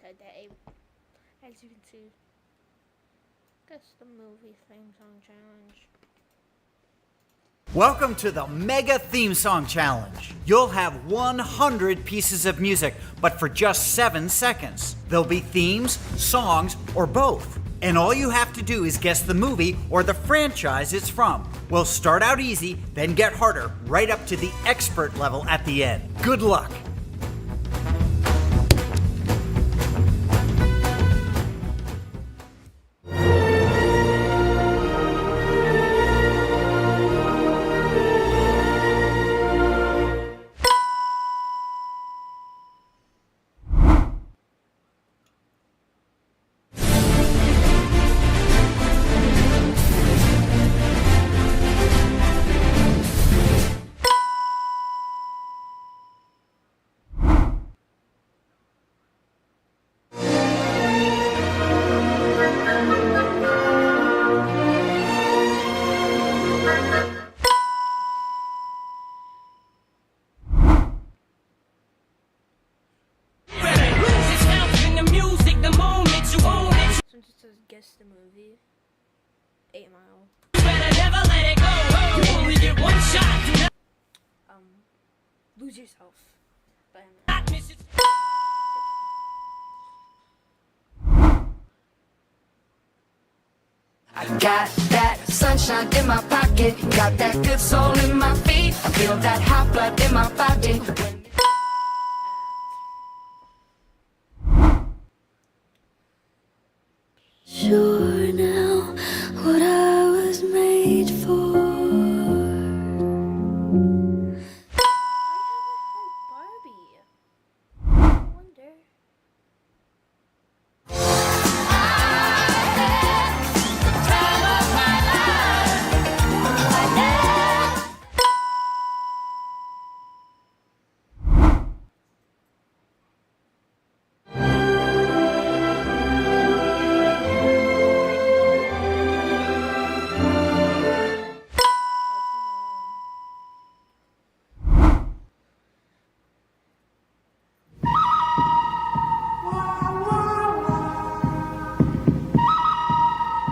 today. As you can see, guess the movie theme song challenge. Welcome to the Mega Theme Song Challenge. You'll have 100 pieces of music, but for just 7 seconds. There'll be themes, songs, or both. And all you have to do is guess the movie or the franchise it's from. We'll start out easy, then get harder, right up to the expert level at the end. Good luck. Since it says guess the movie, 8 Mile. Never let it go. You only get one shot. Lose Yourself. By Not miss it. I got that sunshine in my pocket, got that good soul in my feet. I feel that hot blood in my body. Sure now what I was made for. I haven't had Barbie. I wonder.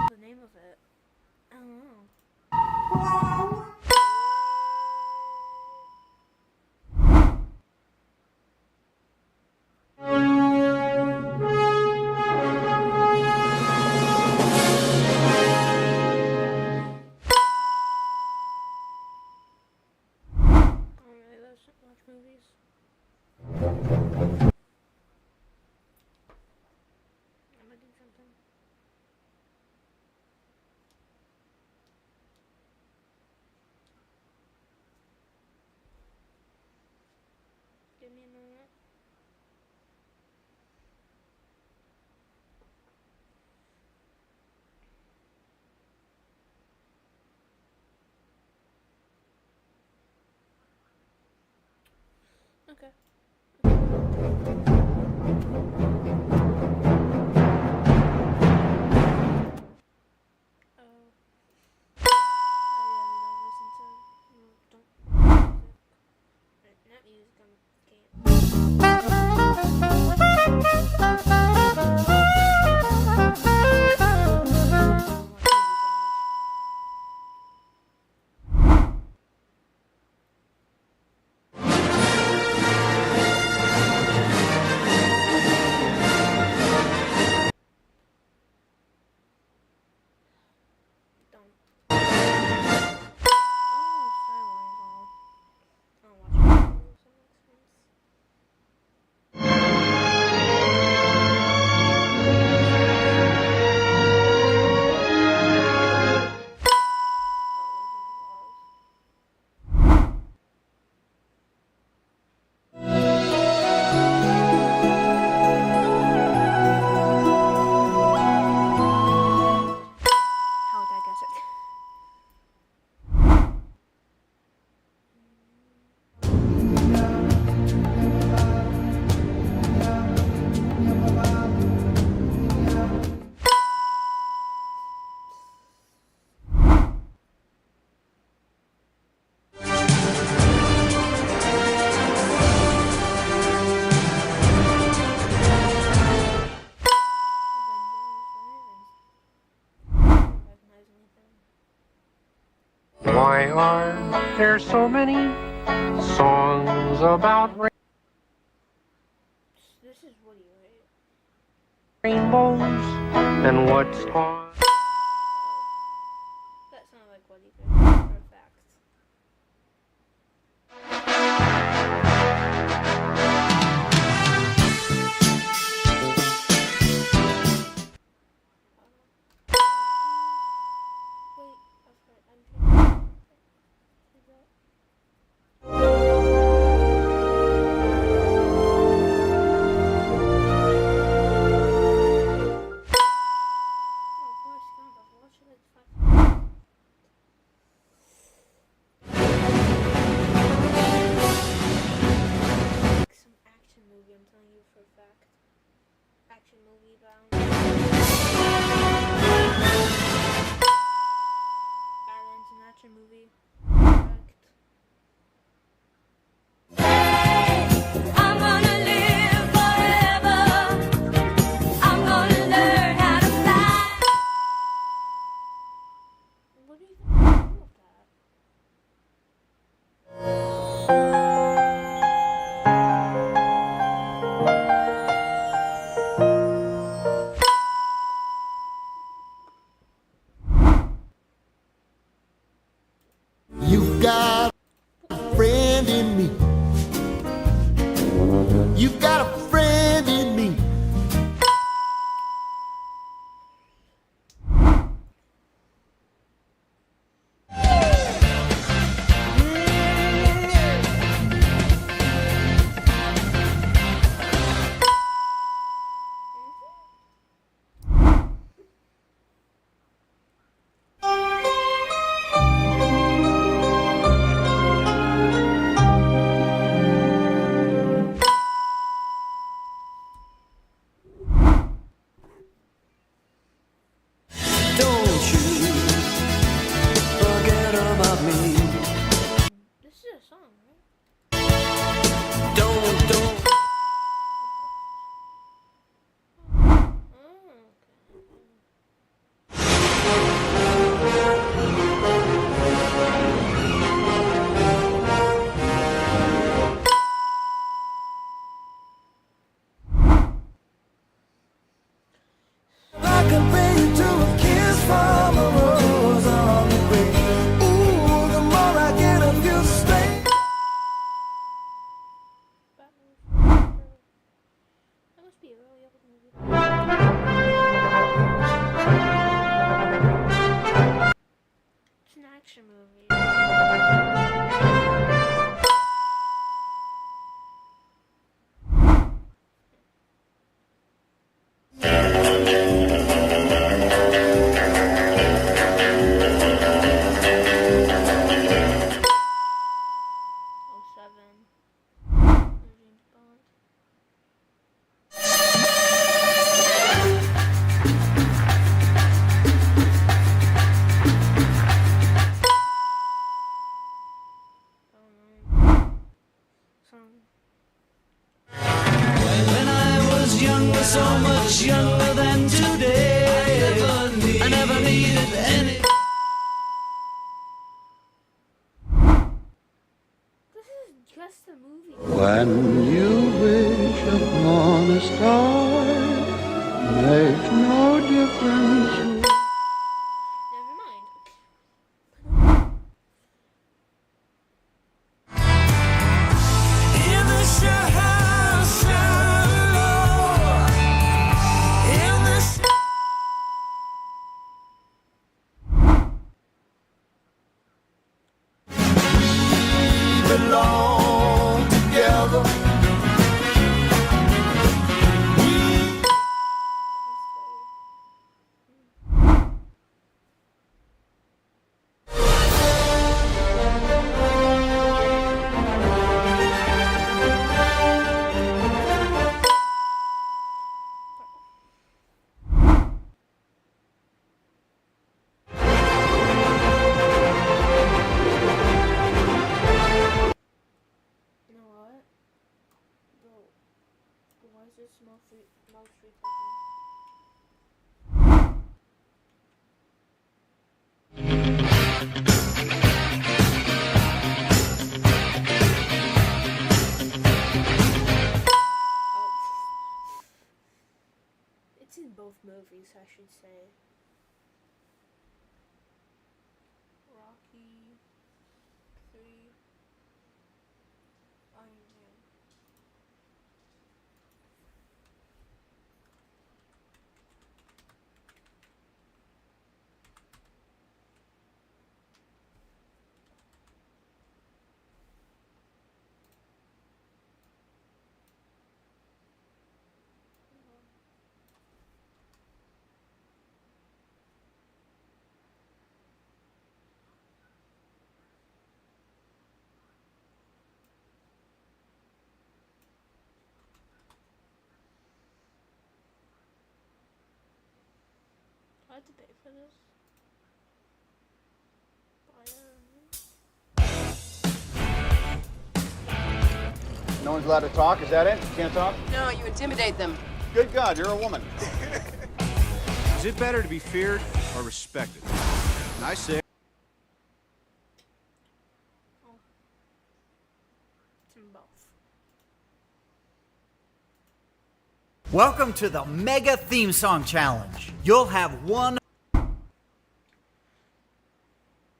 The name of it. I don't know. I don't really watch movies. I'm gonna do something. Give me a moment. Okay. Oh. I really don't listen to. Don't. Not music. Can't. there's so many songs about This is Woody, right? rainbows and what's on. That sounded like Woody for a fact. Wait, I'm Oh, Forrest Gump, I've watched it like 5 times. Like some action movie, I'm telling you for a fact. Action movie bound. Islands, an action movie. Correct. I'm gonna live forever. I'm gonna learn how to fly. What do you think of that? You got a friend in me. You got a friend in me. Don't you forget about me. This is a song, right? Don't. Oh, okay. I compare you to a kiss from a rose on the grave. Ooh, the more I get of you, stay. Batman. That must be a really old movie. It's an action movie. Oh, 7. James Bond. When I was younger, so much younger than today, I never needed any. This is just a movie. When you wish upon a star, makes no difference. Never mind. In the shallow, in the we belong together. You know what? Why is this mouth free taking? movies, I should say. Rocky 3, Iron Man. I have to pay for this. No one's allowed to talk, is that it? You can't talk? No, you intimidate them. Good God, you're a woman. Is it better to be feared or respected? And I say... It's in both. Welcome to the Mega Theme Song Challenge. You'll have one.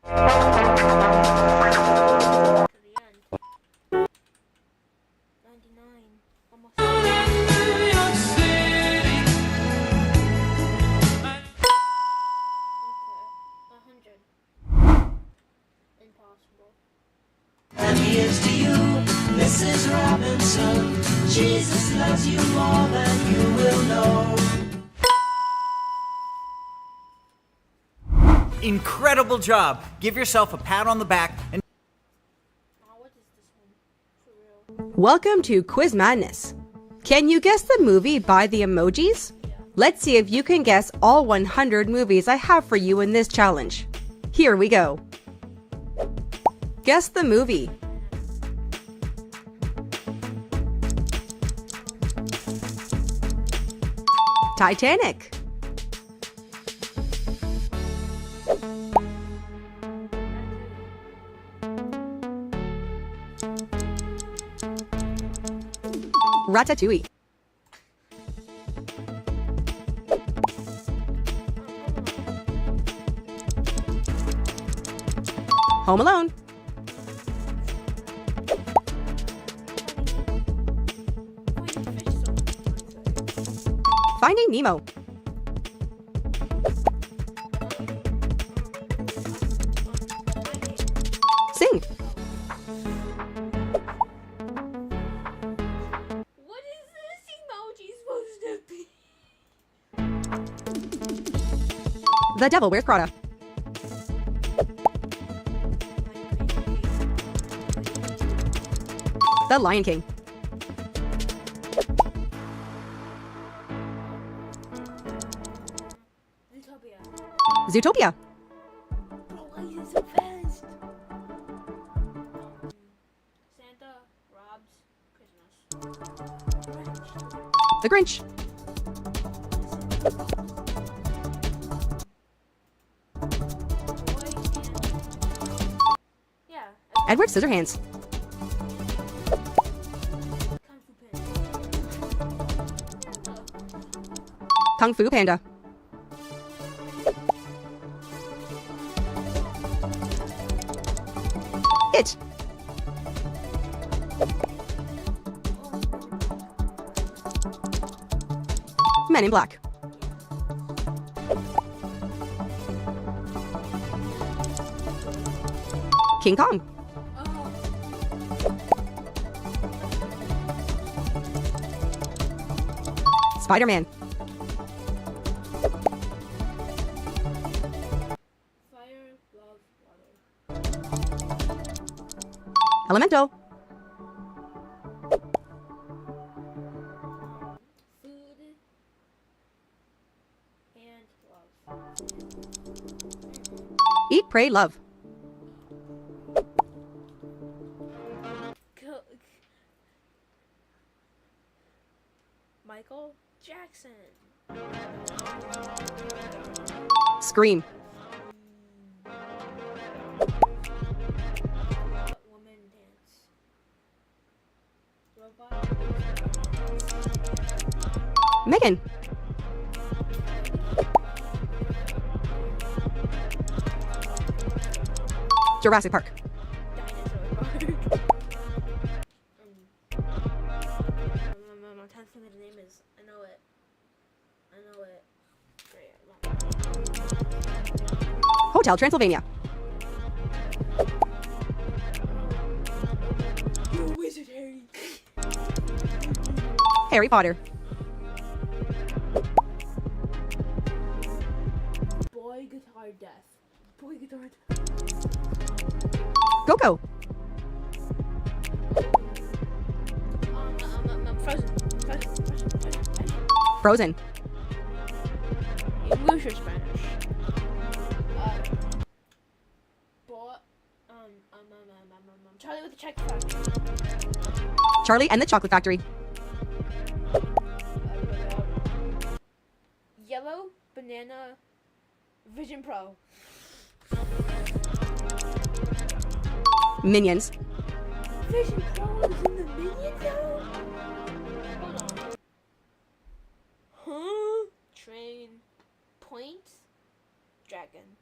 To the end. 99. Almost. Okay. 100. Impossible. And here's to you, Mrs. Robinson. Jesus loves you more than you will know. Incredible job. Give yourself a pat on the back and What is this one? For real. Welcome to Quiz Madness. Can you guess the movie by the emojis? Let's see if you can guess all 100 movies I have for you in this challenge. Here we go. Guess the movie. Titanic. Ratatouille. Home Alone. Finding Nemo. Sing. What is this emoji supposed to be? The Devil Wears Prada. The Lion King. Zootopia. Zootopia. Bro, why is it so fast? Santa robs Christmas. The Grinch. Yeah. Edward Scissorhands. Kung Fu Panda. Kung Fu Panda. It. Men in Black. King Kong. Spider-Man. Fire, love, water. Elemental. Food and love. Eat, Pray, Love. Michael Jackson. Scream. Woman dance. Robot. Megan. Jurassic Park. I'm trying to think what the name is. I know it. Hotel Transylvania. Wizard Harry. Harry Potter. Boy Guitar Death. Boy Guitar Death. Coco. Frozen. English or Spanish? Charlie with the Chocolate Factory. Charlie and the Chocolate Factory. Yellow Banana Vision Pro. Minions. Vision Pro is in the Minions now? Hold on. Huh? Train. Point. Dragon.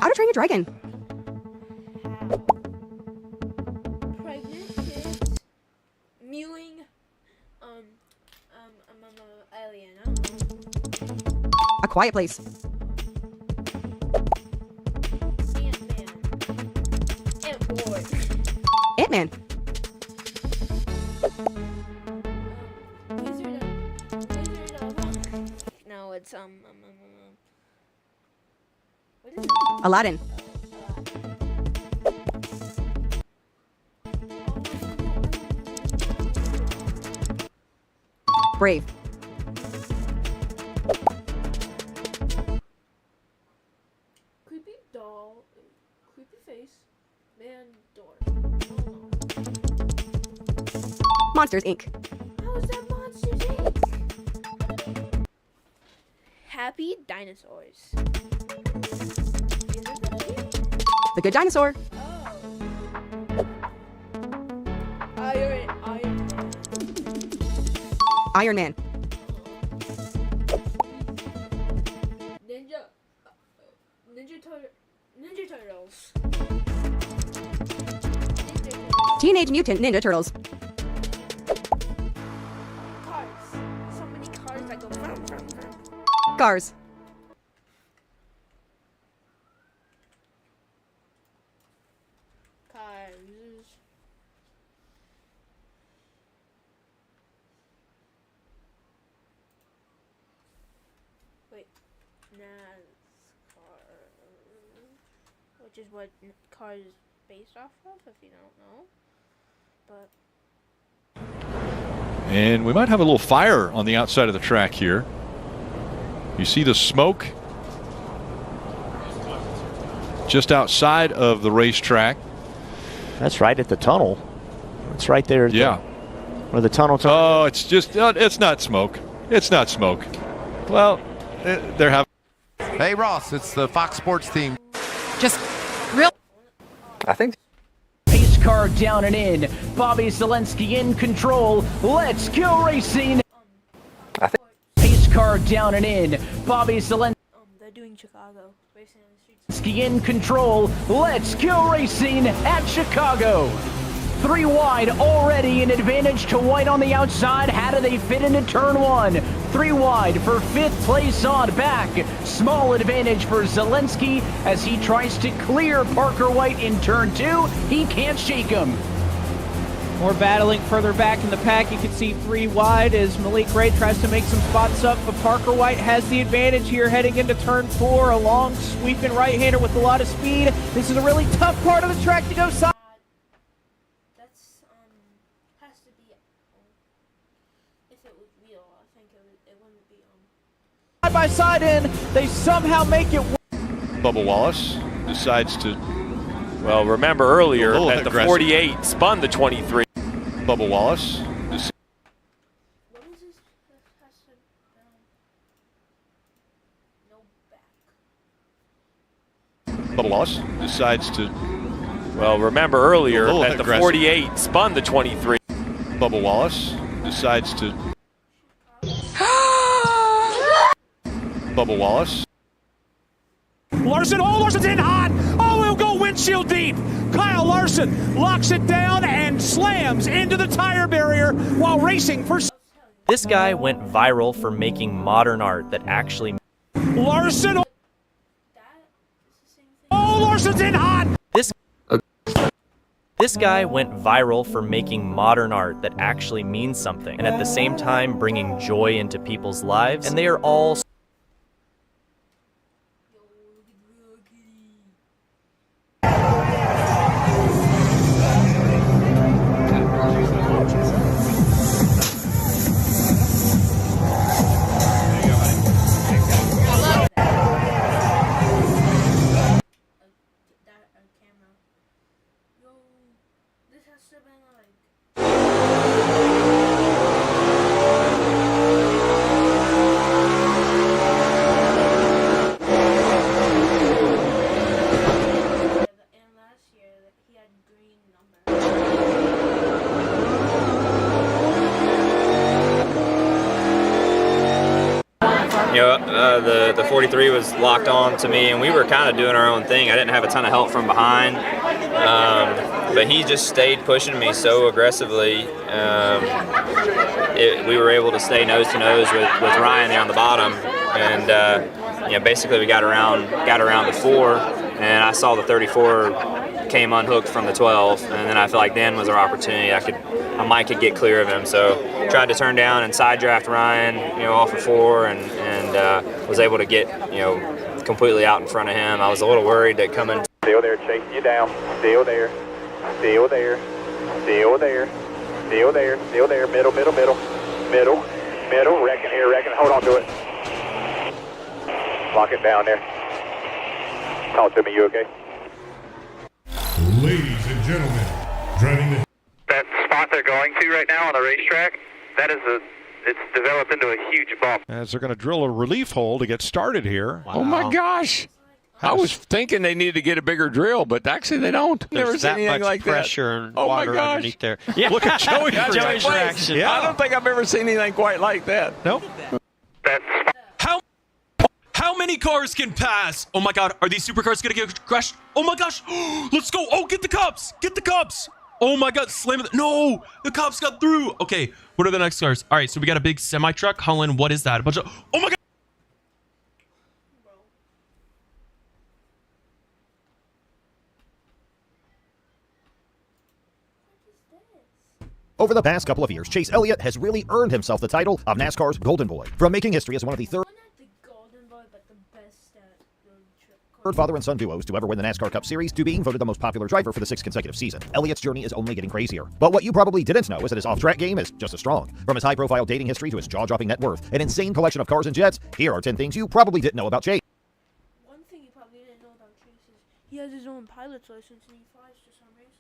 How to Train Your Dragon. Pregnant kids. Mewing. Alien. I don't know. A Quiet Place. Ant-Man. Ant-Boy. Ant-Man. Wizard of... No, it's, what is it? Aladdin. Brave. Creepy doll. Creepy face. Man, door. Monsters, Inc. How is that Monsters Inc? Happy Dinosaurs. The Good Dinosaur. Iron Man. Ninja Turtles. Teenage Mutant Ninja Turtles. Cars. So many cars that go vroom, vroom, vroom. Cars. Cars. Wait. NASCAR. Which is what Cars is based off of, if you don't know. But And we might have a little fire on the outside of the track here. You see the smoke just outside of the racetrack. That's right at the tunnel. It's right there. Yeah. Where the tunnel. Oh, it's just, it's not smoke. It's not smoke. Well, they're having. Hey, Ross, it's the Fox Sports team. Just real. I think. Pace car down and in. Bobby Zelensky in control. Let's go racing. I think. Pace car down and in. Bobby Zelensky. they're doing Chicago. Racing on the streets. In control. Let's go racing at Chicago. 3 wide already, an advantage to White on the outside. How do they fit into turn 1? 3 wide for 5th place on back. Small advantage for Zelensky as he tries to clear Parker White in turn 2. He can't shake him. More battling further back in the pack. You can see 3 wide as Malik Ray tries to make some spots up, but Parker White has the advantage here heading into turn 4. A long sweeping right-hander with a lot of speed. This is a really tough part of the track to go side. That's has to be if it was real. I think it wouldn't be Side by side in, they somehow make it. Bubba Wallace decides to. Well, remember earlier that the aggressive. 48 spun the 23. Bubba Wallace. What is this? Has to no back. Bubba Wallace decides to. Well, remember earlier that the aggressive. 48 spun the 23. Bubba Wallace decides to. Bubba Wallace. Larson. Oh, Larson's in hot. Oh, he'll go windshield deep. Kyle Larson locks it down and slams into the tire barrier while racing for... This guy went viral for making modern art that actually... Larson. Oh, Larson's in hot. This guy went viral for making modern art that actually means something, and at the same time bringing joy into people's lives, and they are all... The 43 was locked on to me, and we were kind of doing our own thing. I didn't have a ton of help from behind, but he just stayed pushing me so aggressively. We were able to stay nose to nose with Ryan there on the bottom, and basically we got around the 4, and I saw the 34 came unhooked from the 12, and then I feel like then was our opportunity. I might could get clear of him, so tried to turn down and side draft Ryan, off of 4, and was able to get, completely out in front of him. I was a little worried that coming. Still there, chasing you down. Still there. Still there. Still there. Still there. Still there. Middle. Wrecking here. Hold on to it. Lock it down there. Talk to me. You okay? Ladies and gentlemen, driving the... That spot they're going to right now on the racetrack, it's developed into a huge bump. As they're going to drill a relief hole to get started here. Wow. Oh my gosh! I was thinking they needed to get a bigger drill, but actually they don't. Never seen anything like that. Pressure and water underneath there. Yeah. Look at Joey's reaction. Yeah. I don't think I've ever seen anything quite like that. Nope. How many cars can pass? Oh my God, are these supercars gonna get crushed? Oh my gosh, let's go. Oh, get the cops. Oh my God, slam it. No, the cops got through. Okay, what are the next cars? All right, so we got a big semi truck. Holland, what is that? A bunch of, oh my God. Over the past couple of years, Chase Elliott has really earned himself the title of NASCAR's Golden Boy, from making history as one of the third father and son duos to ever win the NASCAR Cup Series to being voted the most popular driver for the 6th consecutive season. Elliott's journey is only getting crazier. But what you probably didn't know is that his off-track game is just as strong. From his high-profile dating history to his jaw-dropping net worth, an insane collection of cars and jets, here are 10 things you probably didn't know about Chase. One thing you probably didn't know about Chase is he has his own pilot's license and he flies to some races.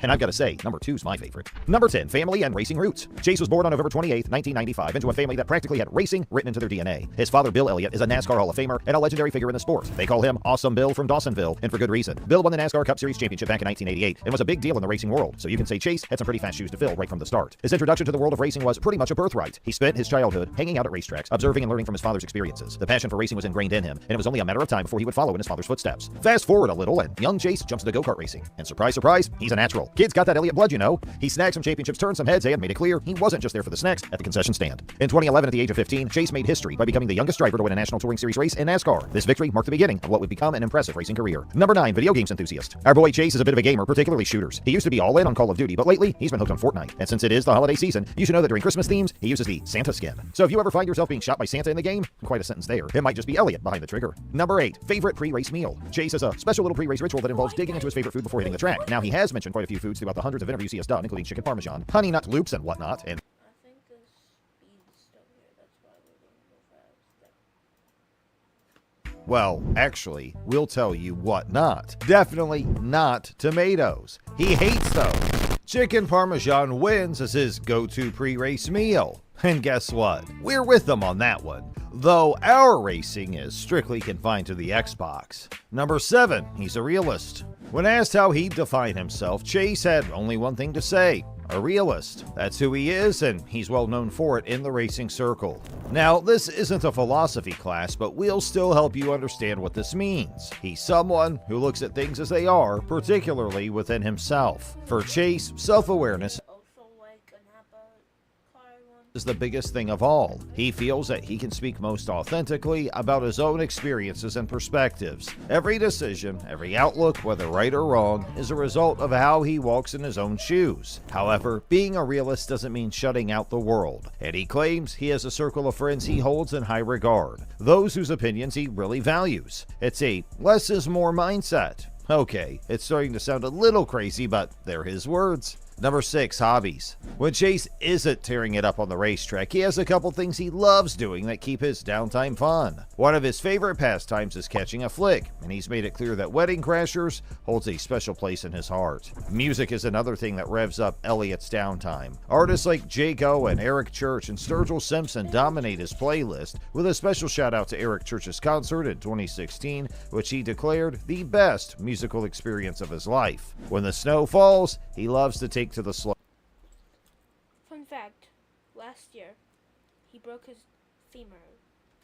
And I've got to say, number 2 is my favorite. Number 10, family and racing roots. Chase was born on November 28, 1995, into a family that practically had racing written into their DNA. His father, Bill Elliott, is a NASCAR Hall of Famer and a legendary figure in the sport. They call him Awesome Bill from Dawsonville, and for good reason. Bill won the NASCAR Cup Series championship back in 1988 and was a big deal in the racing world, so you can say Chase had some pretty fast shoes to fill right from the start. His introduction to the world of racing was pretty much a birthright. He spent his childhood hanging out at racetracks, observing and learning from his father's experiences. The passion for racing was ingrained in him, and it was only a matter of time before he would follow in his father's footsteps. Fast forward a little, and young Chase jumps into go-kart racing. And surprise, surprise, he's a natural. Kid's got that Elliott blood, you know. He snagged some championships, turned some heads, and made it clear he wasn't just there for the snacks at the concession stand. In 2011, at the age of 15, Chase made history by becoming the youngest driver to win a National Touring Series race in NASCAR. This victory marked the beginning of what would become an impressive racing career. Number 9, video games enthusiast. Our boy Chase is a bit of a gamer, particularly shooters. He used to be all in on Call of Duty, but lately, he's been hooked on Fortnite. And since it is the holiday season, you should know that during Christmas themes, he uses the Santa skin. So if you ever find yourself being shot by Santa in the game, quite a sentence there. It might just be Elliott behind the trigger. Number 8, favorite pre-race meal. Chase has a special little pre-race ritual that involves digging into his favorite food before hitting the track. Now, he has mentioned quite a few foods throughout the hundreds of interviews he has done, including chicken parmesan, honey nut loops, and whatnot, and well, actually, we'll tell you what not. Definitely not tomatoes. He hates those. Chicken Parmesan wins as his go-to pre-race meal. And guess what? We're with them on that one. Though our racing is strictly confined to the Xbox. Number 7, he's a realist. When asked how he'd define himself, Chase had only one thing to say. A realist. That's who he is, and he's well known for it in the racing circle. Now, this isn't a philosophy class, but we'll still help you understand what this means. He's someone who looks at things as they are, particularly within himself. For Chase, self-awareness is the biggest thing of all. He feels that he can speak most authentically about his own experiences and perspectives. Every decision, every outlook, whether right or wrong, is a result of how he walks in his own shoes. However, being a realist doesn't mean shutting out the world, and he claims he has a circle of friends he holds in high regard, those whose opinions he really values. It's a less is more mindset. Okay, it's starting to sound a little crazy, but they're his words. Number 6, hobbies. When Chase isn't tearing it up on the racetrack, he has a couple things he loves doing that keep his downtime fun. One of his favorite pastimes is catching a flick, and he's made it clear that Wedding Crashers holds a special place in his heart. Music is another thing that revs up Elliot's downtime. Artists like Jake Owen, Eric Church, and Sturgill Simpson dominate his playlist, with a special shout out to Eric Church's concert in 2016, which he declared the best musical experience of his life. When the snow falls, he loves to take to the slope. Fun fact, last year, he broke his femur.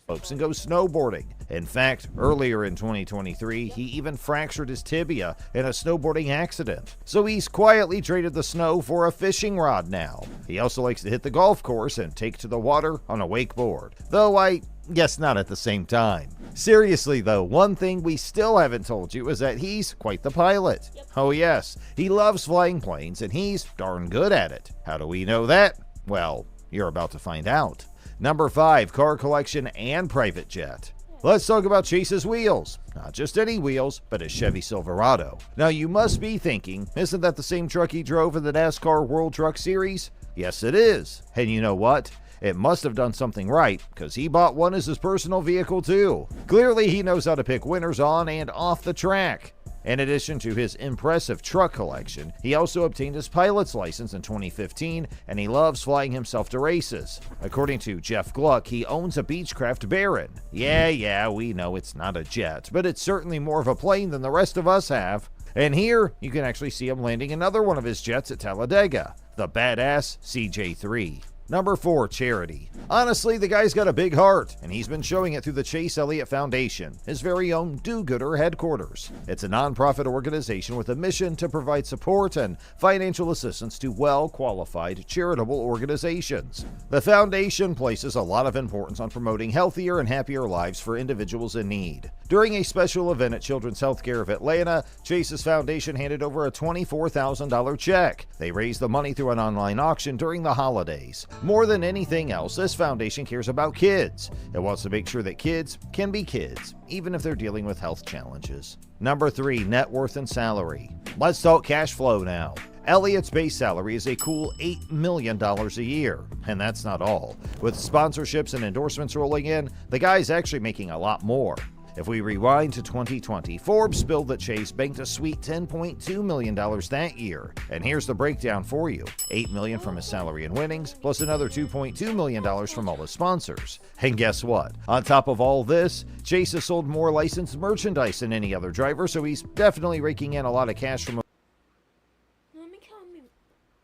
And go snowboarding. In fact, earlier in 2023, he even fractured his tibia in a snowboarding accident. So he's quietly traded the snow for a fishing rod now. He also likes to hit the golf course and take to the water on a wakeboard. Though I guess not at the same time. Seriously though, one thing we still haven't told you is that he's quite the pilot. Oh yes, he loves flying planes and he's darn good at it. How do we know that? Well, you're about to find out. Number 5, car collection and private jet. Let's talk about Chase's wheels. Not just any wheels, but his Chevy Silverado. Now you must be thinking, isn't that the same truck he drove in the NASCAR World Truck Series? Yes it is. And you know what? It must have done something right, because he bought one as his personal vehicle too. Clearly he knows how to pick winners on and off the track. In addition to his impressive truck collection, he also obtained his pilot's license in 2015, and he loves flying himself to races. According to Jeff Gluck, he owns a Beechcraft Baron. Yeah, we know it's not a jet, but it's certainly more of a plane than the rest of us have. And here, you can actually see him landing another one of his jets at Talladega, the badass CJ3. Number 4, charity. Honestly, the guy's got a big heart, and he's been showing it through the Chase Elliott Foundation, his very own do-gooder headquarters. It's a non-profit organization with a mission to provide support and financial assistance to well-qualified charitable organizations. The foundation places a lot of importance on promoting healthier and happier lives for individuals in need. During a special event at Children's Healthcare of Atlanta, Chase's foundation handed over a $24,000 check. They raised the money through an online auction during the holidays. More than anything else, this foundation cares about kids. It wants to make sure that kids can be kids, even if they're dealing with health challenges. Number 3, net worth and salary. Let's talk cash flow now. Elliott's base salary is a cool $8 million a year. And that's not all. With sponsorships and endorsements rolling in, the guy's actually making a lot more. If we rewind to 2020, Forbes spilled that Chase banked a sweet $10.2 million that year. And here's the breakdown for you. $8 million from his salary and winnings, plus another $2.2 million from all his sponsors. And guess what? On top of all this, Chase has sold more licensed merchandise than any other driver, so he's definitely raking in a lot of cash from... Let me count how many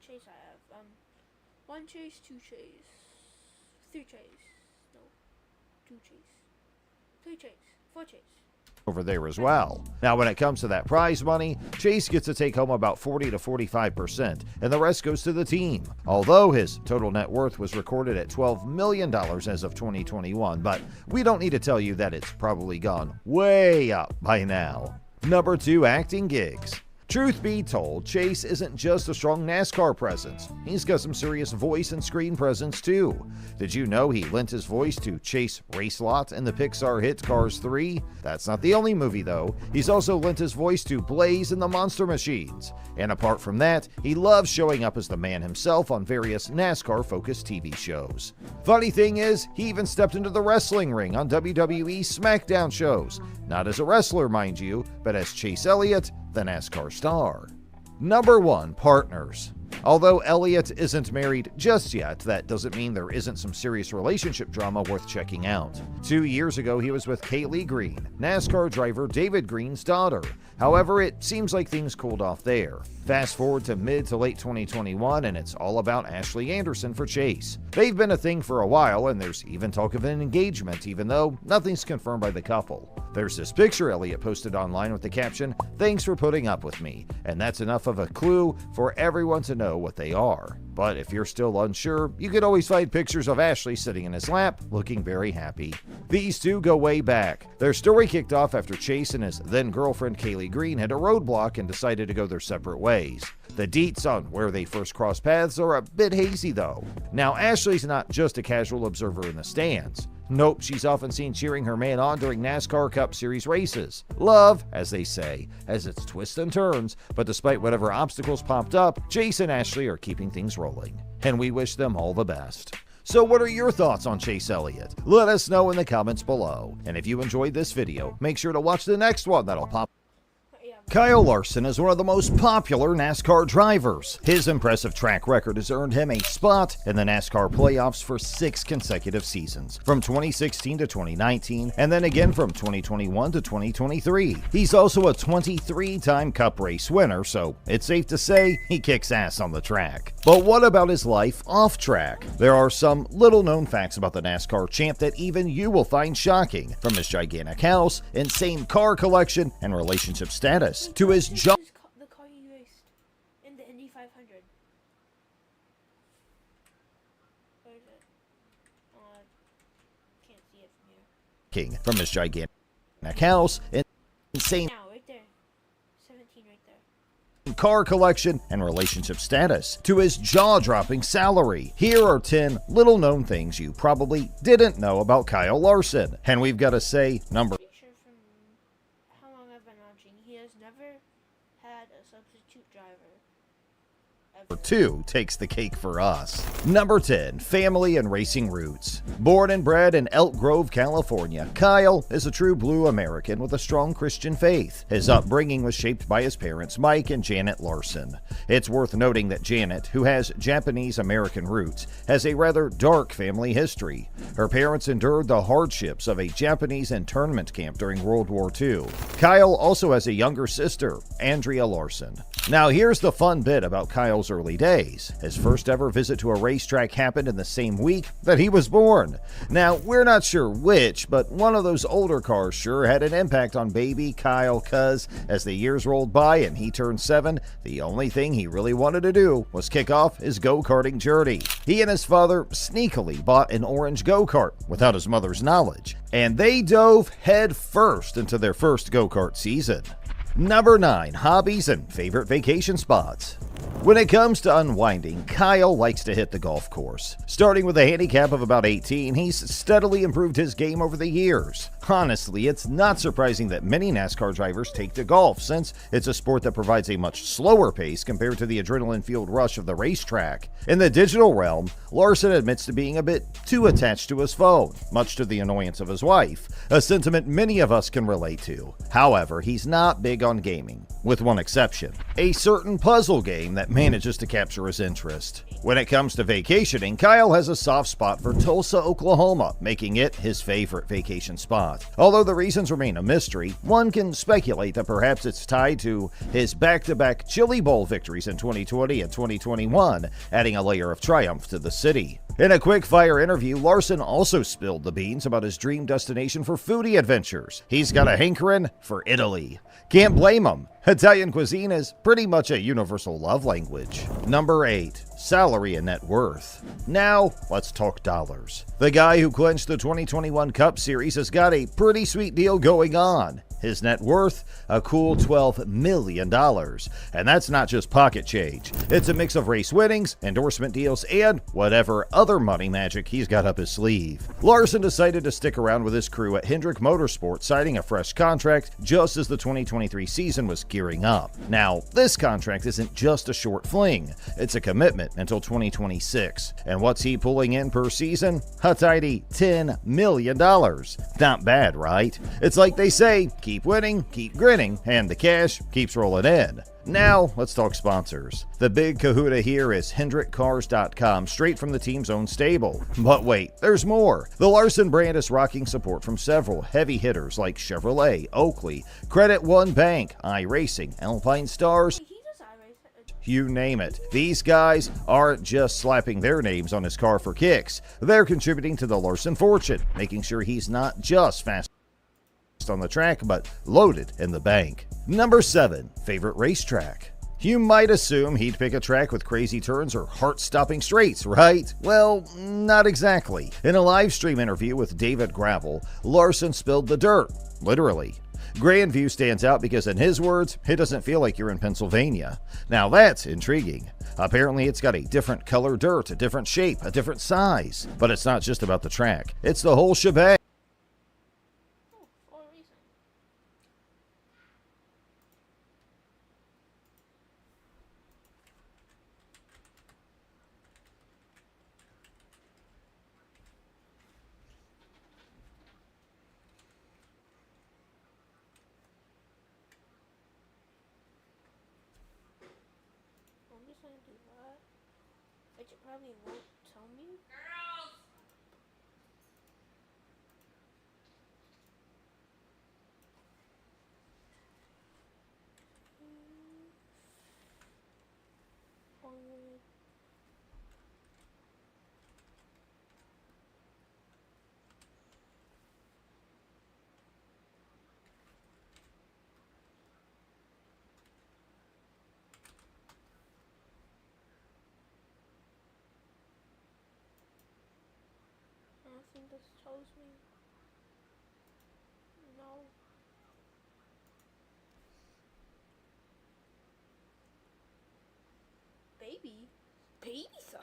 Chase I have. 1 Chase, 2 Chase, 3 Chase, no, 2 Chase, 3 Chase. over there as well. Now, when it comes to that prize money, Chase gets to take home about 40 to 45%, and the rest goes to the team. Although his total net worth was recorded at $12 million as of 2021, but we don't need to tell you that it's probably gone way up by now. Number 2, acting gigs. Truth be told, Chase isn't just a strong NASCAR presence. He's got some serious voice and screen presence too. Did you know he lent his voice to Chase Racelot in the Pixar hit Cars 3? That's not the only movie though. He's also lent his voice to Blaze in the Monster Machines. And apart from that, he loves showing up as the man himself on various NASCAR-focused TV shows. Funny thing is, he even stepped into the wrestling ring on WWE SmackDown shows. Not as a wrestler, mind you, but as Chase Elliott, the NASCAR star. Number 1, partners. Although Elliott isn't married just yet, that doesn't mean there isn't some serious relationship drama worth checking out. 2 years ago, he was with Kaylee Green, NASCAR driver David Green's daughter. However, it seems like things cooled off there. Fast forward to mid to late 2021, and it's all about Ashley Anderson for Chase. They've been a thing for a while, and there's even talk of an engagement, even though nothing's confirmed by the couple. There's this picture Elliott posted online with the caption, "Thanks for putting up with me," and that's enough of a clue for everyone to know what they are. But if you're still unsure, you could always find pictures of Ashley sitting in his lap, looking very happy. These two go way back. Their story kicked off after Chase and his then-girlfriend Kaylee Green hit a roadblock and decided to go their separate ways. The deets on where they first crossed paths are a bit hazy though. Now, Ashley's not just a casual observer in the stands. Nope, she's often seen cheering her man on during NASCAR Cup Series races. Love, as they say, has its twists and turns, but despite whatever obstacles popped up, Chase and Ashley are keeping things rolling. And we wish them all the best. So what are your thoughts on Chase Elliott? Let us know in the comments below. And if you enjoyed this video, make sure to watch the next one that'll pop. Kyle Larson is one of the most popular NASCAR drivers. His impressive track record has earned him a spot in the NASCAR playoffs for 6 consecutive seasons, from 2016 to 2019, and then again from 2021 to 2023. He's also a 23-time Cup race winner, so it's safe to say he kicks ass on the track. But what about his life off track? There are some little-known facts about the NASCAR champ that even you will find shocking, from his gigantic house, insane car collection, and relationship status, to his job. The car he raced in the Indy 500. Where is it? Can't see it from here. From his gigantic house, insane right there. 17 right there. Car collection, and relationship status, to his jaw-dropping salary. Here are 10 little-known things you probably didn't know about Kyle Larson. And we've got to say, number How long I've been watching, he has never had a substitute driver. 2 takes the cake for us. Number 10, family and racing roots. Born and bred in Elk Grove, California, Kyle is a true blue American with a strong Christian faith. His upbringing was shaped by his parents, Mike and Janet Larson. It's worth noting that Janet, who has Japanese-American roots, has a rather dark family history. Her parents endured the hardships of a Japanese internment camp during World War II. Kyle also has a younger sister, Andrea Larson. Now here's the fun bit about Kyle's early days. His first ever visit to a racetrack happened in the same week that he was born. Now, we're not sure which, but one of those older cars sure had an impact on baby Kyle, cuz as the years rolled by and he turned 7, the only thing he really wanted to do was kick off his go-karting journey. He and his father sneakily bought an orange go-kart without his mother's knowledge, and they dove head first into their first go-kart season. Number 9, hobbies and favorite vacation spots. When it comes to unwinding, Kyle likes to hit the golf course. Starting with a handicap of about 18, he's steadily improved his game over the years. Honestly, it's not surprising that many NASCAR drivers take to golf, since it's a sport that provides a much slower pace compared to the adrenaline-fueled rush of the racetrack. In the digital realm, Larson admits to being a bit too attached to his phone, much to the annoyance of his wife, a sentiment many of us can relate to. However, he's not big on gaming, with one exception: a certain puzzle game that manages to capture his interest. When it comes to vacationing, Kyle has a soft spot for Tulsa, Oklahoma, making it his favorite vacation spot. Although the reasons remain a mystery, one can speculate that perhaps it's tied to his back-to-back Chili Bowl victories in 2020 and 2021, adding a layer of triumph to the city. In a quick-fire interview, Larson also spilled the beans about his dream destination for foodie adventures. He's got a hankering for Italy. Can't blame him. Italian cuisine is pretty much a universal love language. Number 8, salary and net worth. Now, let's talk dollars. The guy who clinched the 2021 Cup Series has got a pretty sweet deal going on. His net worth, a cool $12 million. And that's not just pocket change. It's a mix of race winnings, endorsement deals, and whatever other money magic he's got up his sleeve. Larson decided to stick around with his crew at Hendrick Motorsport, signing a fresh contract just as the 2023 season was gearing up. Now, this contract isn't just a short fling. It's a commitment until 2026. And what's he pulling in per season? A tidy $10 million. Not bad, right? It's like they say, keep keep winning, keep grinning, and the cash keeps rolling in. Now, let's talk sponsors. The big kahuna here is HendrickCars.com, straight from the team's own stable. But wait, there's more. The Larson brand is rocking support from several heavy hitters like Chevrolet, Oakley, Credit One Bank, iRacing, Alpine Stars, you name it. These guys aren't just slapping their names on his car for kicks. They're contributing to the Larson fortune, making sure he's not just fast on the track, but loaded in the bank. Number 7, favorite racetrack. You might assume he'd pick a track with crazy turns or heart-stopping straights, right? Well, not exactly. In a live stream interview with David Gravel, Larson spilled the dirt, literally. Grandview stands out because, in his words, it doesn't feel like you're in Pennsylvania. Now that's intriguing. Apparently it's got a different color dirt, a different shape, a different size. But it's not just about the track, it's the whole shebang. Which it probably won't tell me. I think this tells me. No. Baby size?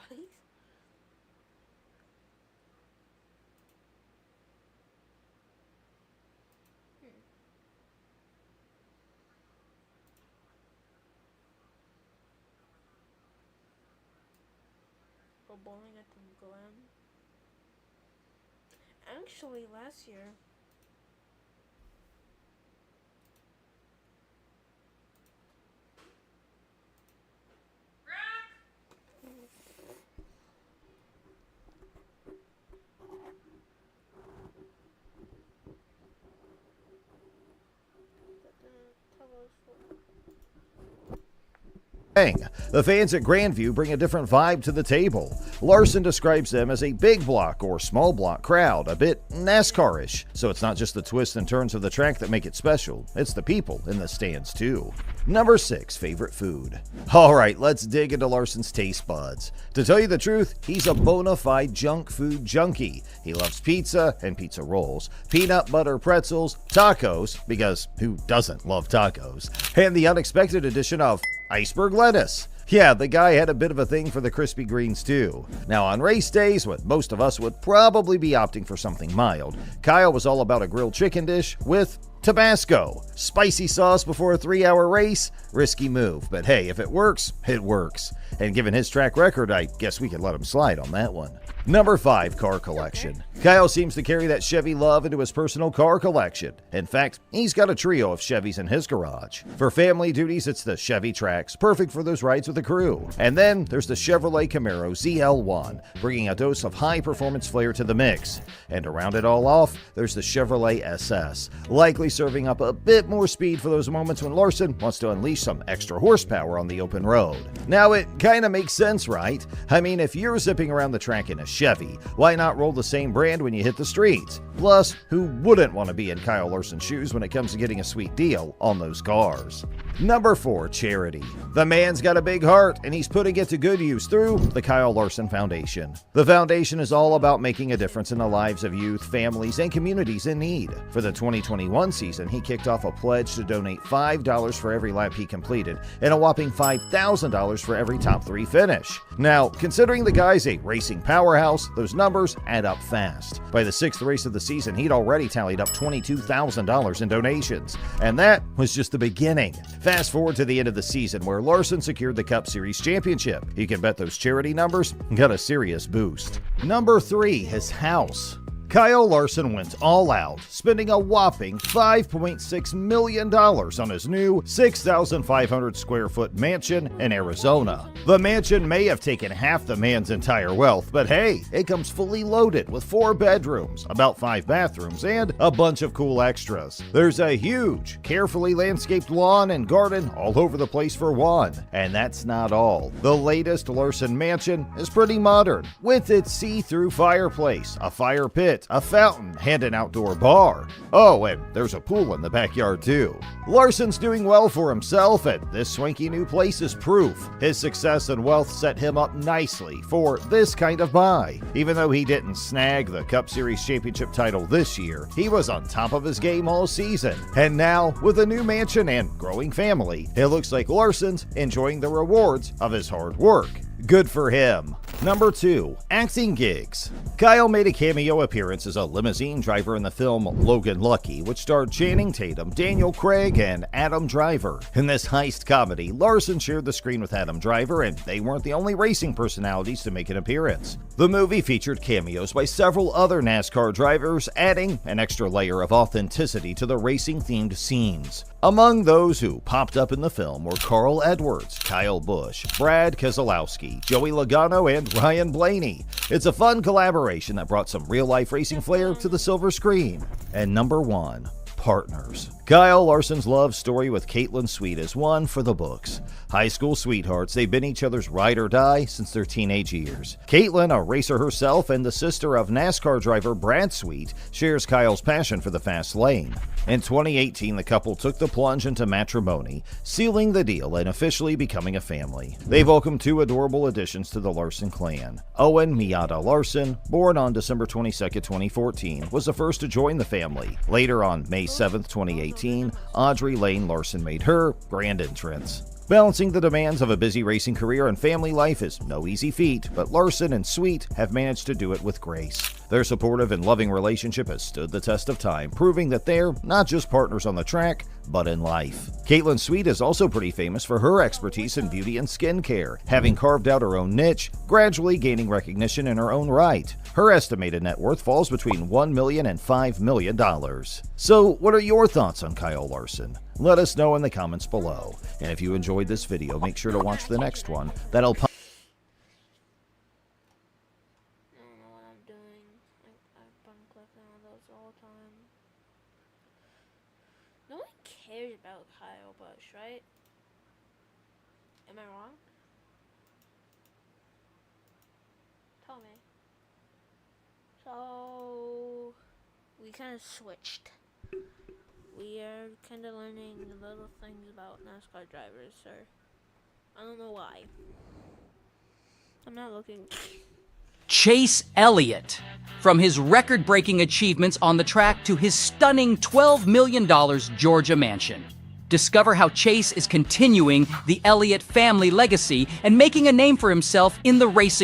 We're bowling at the Glen. Actually, last year, The fans at Grandview bring a different vibe to the table. Larson describes them as a big block or small block crowd, a bit NASCAR-ish. So it's not just the twists and turns of the track that make it special, it's the people in the stands too. Number 6, favorite food. Alright, let's dig into Larson's taste buds. To tell you the truth, he's a bona fide junk food junkie. He loves pizza and pizza rolls, peanut butter pretzels, tacos, because who doesn't love tacos, and the unexpected addition of iceberg lettuce. Yeah, the guy had a bit of a thing for the crispy greens too. Now on race days, when most of us would probably be opting for something mild, Kyle was all about a grilled chicken dish with Tabasco. Spicy sauce before a 3-hour race? Risky move, but hey, if it works, it works. And given his track record, I guess we could let him slide on that one. Number 5, car collection. Kyle seems to carry that Chevy love into his personal car collection. In fact, he's got a trio of Chevys in his garage. For family duties, it's the Chevy Trax, perfect for those rides with the crew. And then there's the Chevrolet Camaro ZL1, bringing a dose of high-performance flair to the mix. And to round it all off, there's the Chevrolet SS, likely serving up a bit more speed for those moments when Larson wants to unleash some extra horsepower on the open road. Now, it kinda makes sense, right? I mean, if you're zipping around the track in a Chevy, why not roll the same brand when you hit the streets? Plus, who wouldn't want to be in Kyle Larson's shoes when it comes to getting a sweet deal on those cars? Number 4, charity. The man's got a big heart, and he's putting it to good use through the Kyle Larson Foundation. The foundation is all about making a difference in the lives of youth, families, and communities in need. For the 2021 season, he kicked off a pledge to donate $5 for every lap he completed, and a whopping $5,000 for every top 3 finish. Now, considering the guy's a racing powerhouse, those numbers add up fast. By the 6th race of the season, he'd already tallied up $22,000 in donations. And that was just the beginning. Fast forward to the end of the season, where Larson secured the Cup Series championship. You can bet those charity numbers got a serious boost. Number 3, his house. Kyle Larson went all out, spending a whopping $5.6 million on his new 6,500 square foot mansion in Arizona. The mansion may have taken half the man's entire wealth, but hey, it comes fully loaded with 4 bedrooms, about 5 bathrooms, and a bunch of cool extras. There's a huge, carefully landscaped lawn and garden all over the place for one. And that's not all. The latest Larson mansion is pretty modern, with its see-through fireplace, a fire pit, a fountain, and an outdoor bar. Oh, and there's a pool in the backyard too. Larson's doing well for himself, and this swanky new place is proof. His success and wealth set him up nicely for this kind of buy. Even though he didn't snag the Cup Series championship title this year, he was on top of his game all season. And now, with a new mansion and growing family, it looks like Larson's enjoying the rewards of his hard work. Good for him. Number 2, acting gigs. Kyle made a cameo appearance as a limousine driver in the film Logan Lucky, which starred Channing Tatum, Daniel Craig, and Adam Driver. In this heist comedy, Larson shared the screen with Adam Driver, and they weren't the only racing personalities to make an appearance. The movie featured cameos by several other NASCAR drivers, adding an extra layer of authenticity to the racing-themed scenes. Among those who popped up in the film were Carl Edwards, Kyle Busch, Brad Keselowski, Joey Logano, and Ryan Blaney. It's a fun collaboration that brought some real-life racing flair to the silver screen. And number 1, partners. Kyle Larson's love story with Caitlin Sweet is one for the books. High school sweethearts, they've been each other's ride or die since their teenage years. Caitlin, a racer herself and the sister of NASCAR driver Brad Sweet, shares Kyle's passion for the fast lane. In 2018, the couple took the plunge into matrimony, sealing the deal and officially becoming a family. They've welcomed 2 adorable additions to the Larson clan. Owen Miata Larson, born on December 22, 2014, was the first to join the family. Later on May 7, 2018, Audrey Lane Larson made her grand entrance. Balancing the demands of a busy racing career and family life is no easy feat, but Larson and Sweet have managed to do it with grace. Their supportive and loving relationship has stood the test of time, proving that they're not just partners on the track, but in life. Caitlin Sweet is also pretty famous for her expertise in beauty and skincare, having carved out her own niche, gradually gaining recognition in her own right. Her estimated net worth falls between $1 million and $5 million. So, what are your thoughts on Kyle Larson? Let us know in the comments below. And if you enjoyed this video, make sure to watch the next one. That'll pop. I don't know what I'm doing. I've been clicking on those all the time. No one cares about Kyle Busch, right? Am I wrong? Tell me. So we kind of switched. We are kind of learning little things about NASCAR drivers, sir. I don't know why. I'm not looking. Chase Elliott. From his record-breaking achievements on the track to his stunning $12 million Georgia mansion. Discover how Chase is continuing the Elliott family legacy and making a name for himself in the racing